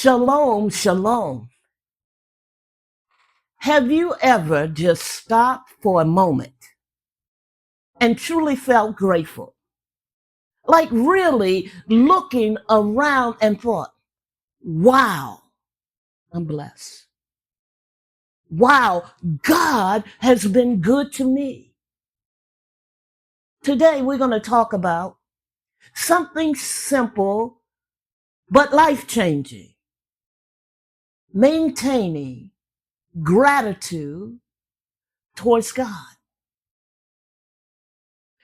Shalom, shalom. Have you ever just stopped for a moment and truly felt grateful? Like really looking around and thought, wow, I'm blessed. Wow, God has been good to me. Today we're going to talk about something simple but life-changing. Maintaining gratitude towards God.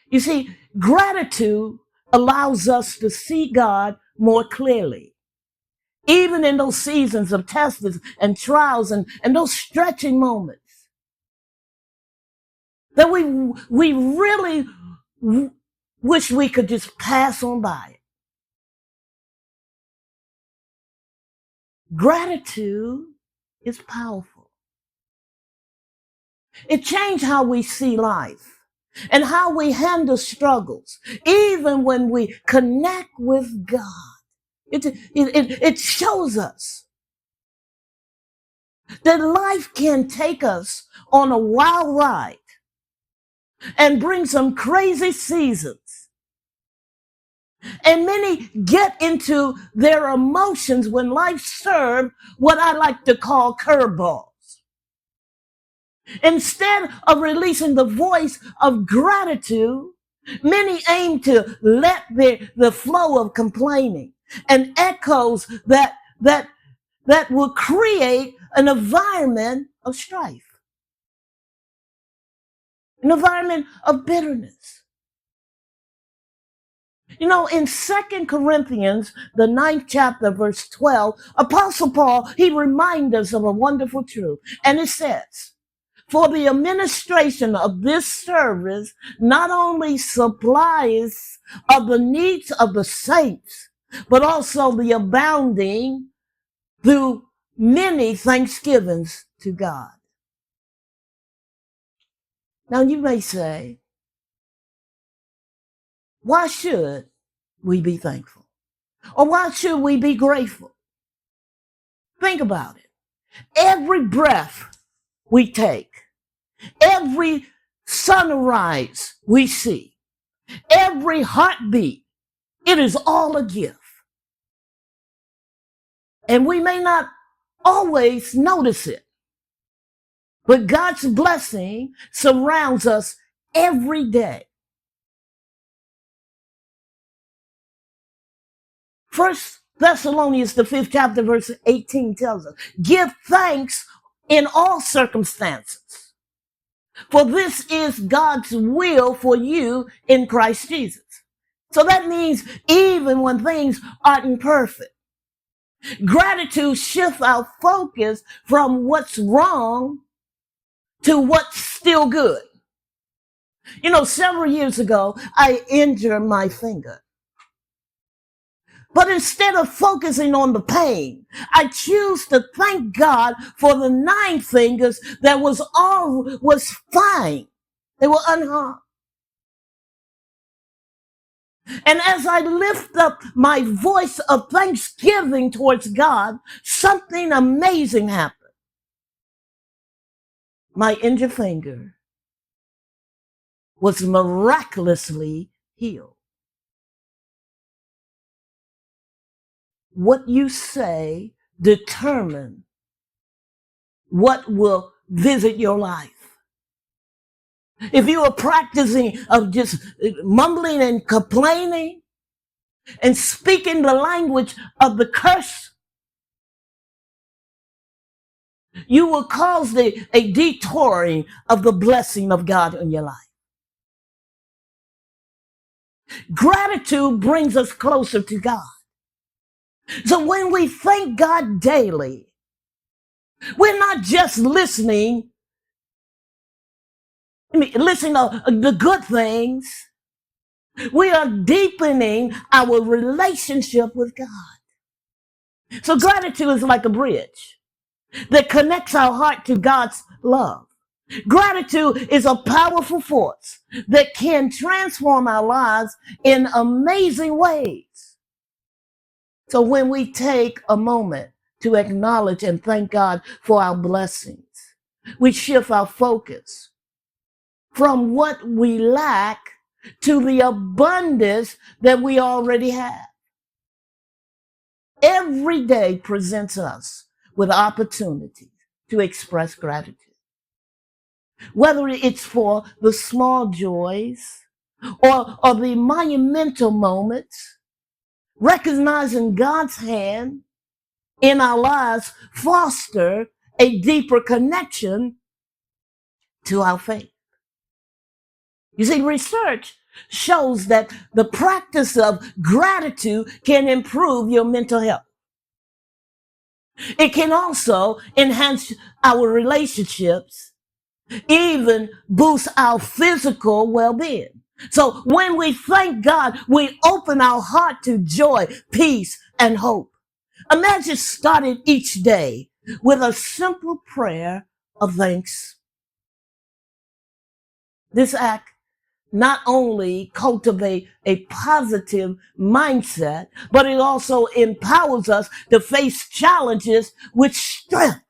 You see, gratitude allows us to see God more clearly, even in those seasons of tests and trials and those stretching moments that we really wish we could just pass on by it. Gratitude is powerful. It changed how we see life and how we handle struggles, even when we connect with God. It shows us that life can take us on a wild ride and bring some crazy seasons. And many get into their emotions when life serves what I like to call curveballs. Instead of releasing the voice of gratitude, many aim to let the flow of complaining and echoes that will create an environment of strife, an environment of bitterness. You know, in 2 Corinthians, the 9th chapter, verse 12, Apostle Paul, he reminds us of a wonderful truth. And it says, for the administration of this service not only supplies of the needs of the saints, but also the abounding through many thanksgivings to God. Now you may say, why should we be thankful? Or why should we be grateful? Think about it. Every breath we take, every sunrise we see, every heartbeat, it is all a gift. And we may not always notice it, but God's blessing surrounds us every day. First Thessalonians, the 5th chapter, verse 18 tells us, give thanks in all circumstances, for this is God's will for you in Christ Jesus. So that means even when things aren't perfect, gratitude shifts our focus from what's wrong to what's still good. You know, several years ago, I injured my finger. But instead of focusing on the pain, I choose to thank God for the 9 fingers that was fine. They were unharmed. And as I lift up my voice of thanksgiving towards God, something amazing happened. My injured finger was miraculously healed. What you say determines what will visit your life. If you are practicing of just mumbling and complaining and speaking the language of the curse, you will cause a detouring of the blessing of God in your life. Gratitude brings us closer to God. So when we thank God daily, we're not just listening to the good things. We are deepening our relationship with God. So gratitude is like a bridge that connects our heart to God's love. Gratitude is a powerful force that can transform our lives in amazing ways. So when we take a moment to acknowledge and thank God for our blessings. We shift our focus from what we lack to the abundance that we already have. Every day presents us with opportunities to express gratitude, whether it's for the small joys or the monumental moments. Recognizing God's hand in our lives foster a deeper connection to our faith. You see, research shows that the practice of gratitude can improve your mental health. It can also enhance our relationships, even boost our physical well-being. So when we thank God, we open our heart to joy, peace, and hope. Imagine starting each day with a simple prayer of thanks. This act not only cultivate a positive mindset, but it also empowers us to face challenges with strength.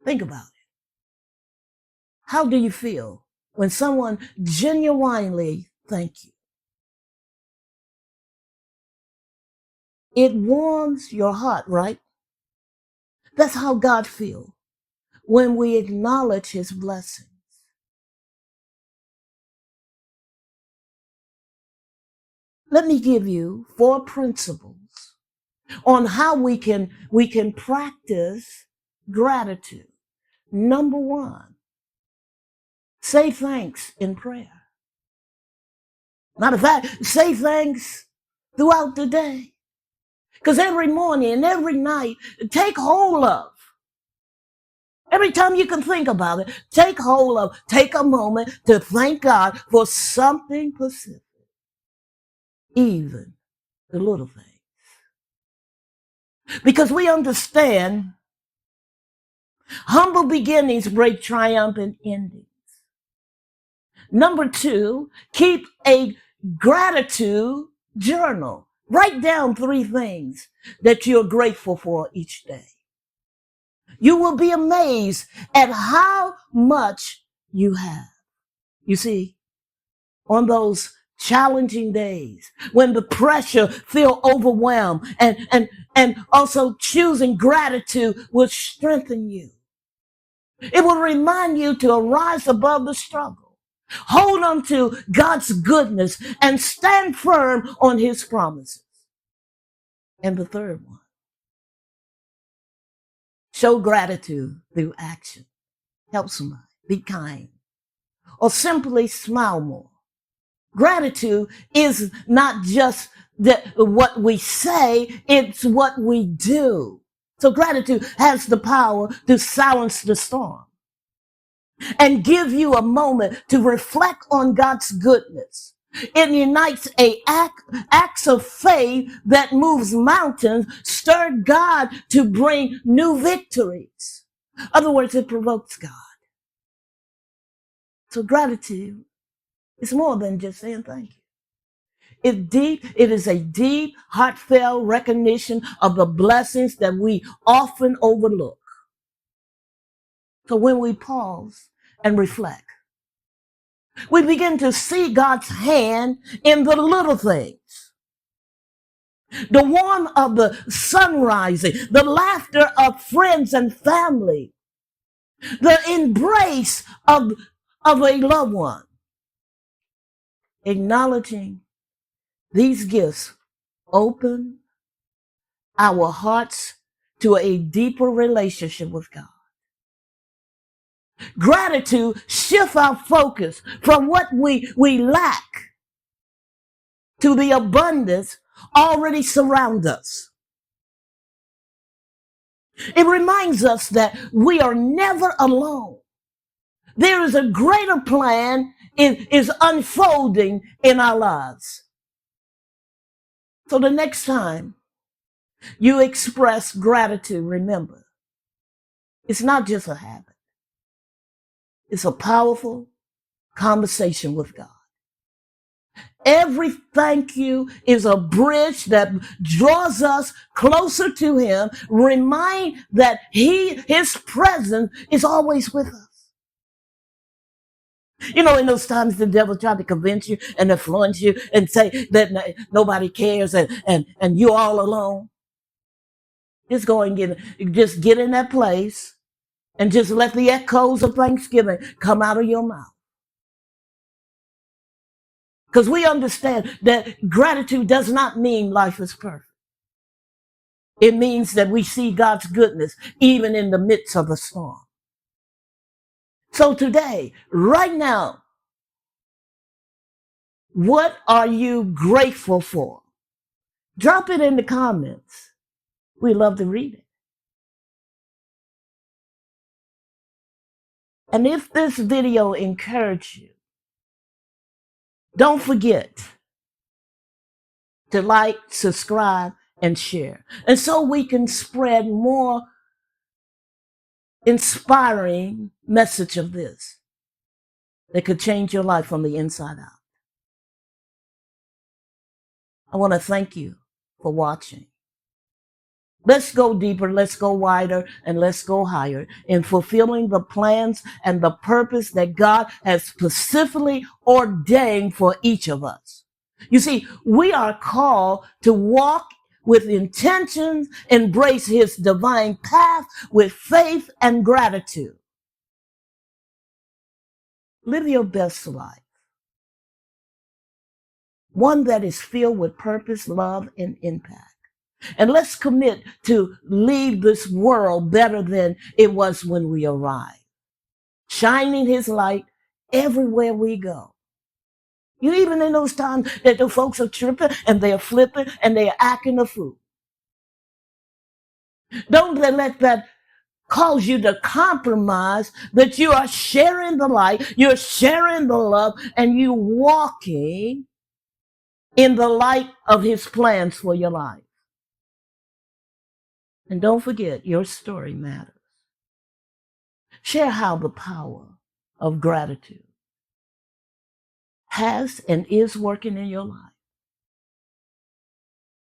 Think about it. How do you feel when someone genuinely thank you? It warms your heart, right? That's how God feels when we acknowledge his blessings. Let me give you 4 principles on how we can practice gratitude. Number 1, say thanks in prayer. Matter of fact, say thanks throughout the day. Because every morning and every night, take hold of. Every time you can think about it, take a moment to thank God for something specific, even the little things. Because we understand humble beginnings break triumphant endings. Number 2, keep a gratitude journal. Write down 3 things that you're grateful for each day. You will be amazed at how much you have. You see, on those challenging days when the pressure feel overwhelmed and also choosing gratitude will strengthen you. It will remind you to rise above the struggle. Hold on to God's goodness and stand firm on his promises. And the third one, show gratitude through action. Help somebody, be kind, or simply smile more. Gratitude is not just what we say, it's what we do. So gratitude has the power to silence the storm and give you a moment to reflect on God's goodness. It unites acts of faith that moves mountains, stir God to bring new victories. In other words, it provokes God. So gratitude is more than just saying thank you. It is a deep, heartfelt recognition of the blessings that we often overlook. So when we pause and reflect, we begin to see God's hand in the little things. The warmth of the sun rising, the laughter of friends and family, the embrace of a loved one. Acknowledging these gifts open our hearts to a deeper relationship with God. Gratitude shifts our focus from what we lack to the abundance already surround us. It reminds us that we are never alone. There is a greater plan is unfolding in our lives. So the next time you express gratitude, remember, it's not just a habit. It's a powerful conversation with God. Every thank you is a bridge that draws us closer to him. Remind that his presence is always with us. You know, in those times the devil tried to convince you and influence you and say that nobody cares and you're all alone. Just go and just get in that place and just let the echoes of thanksgiving come out of your mouth. Because we understand that gratitude does not mean life is perfect. It means that we see God's goodness even in the midst of the storm. So today, right now, what are you grateful for? Drop it in the comments. We love to read it. And if this video encouraged you, don't forget to like, subscribe, and share. And so we can spread more inspiring message of this that could change your life from the inside out. I want to thank you for watching. Let's go deeper, let's go wider, and let's go higher in fulfilling the plans and the purpose that God has specifically ordained for each of us. You see, we are called to walk with intentions, embrace his divine path with faith and gratitude. Live your best life, one that is filled with purpose, love, and impact. And let's commit to leave this world better than it was when we arrived, shining his light everywhere we go. You even in those times that the folks are tripping and they're flipping and they're acting a fool. Don't let that cause you to compromise that you are sharing the light, you're sharing the love, and you walking in the light of his plans for your life. And don't forget, your story matters. Share how the power of gratitude has and is working in your life.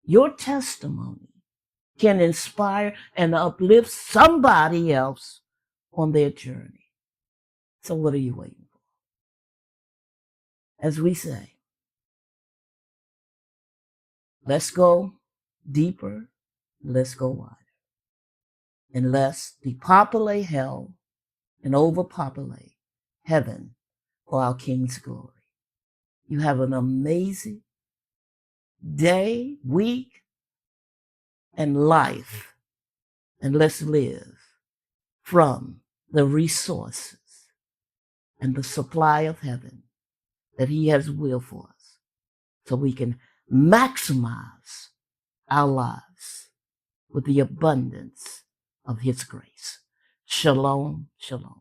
Your testimony can inspire and uplift somebody else on their journey. So what are you waiting for? As we say, let's go deeper, let's go wider, and let's depopulate hell and overpopulate heaven for our King's glory. You have an amazing day, week, and life, and let's live from the resources and the supply of heaven that he has willed for us so we can maximize our lives with the abundance of his grace. Shalom, shalom.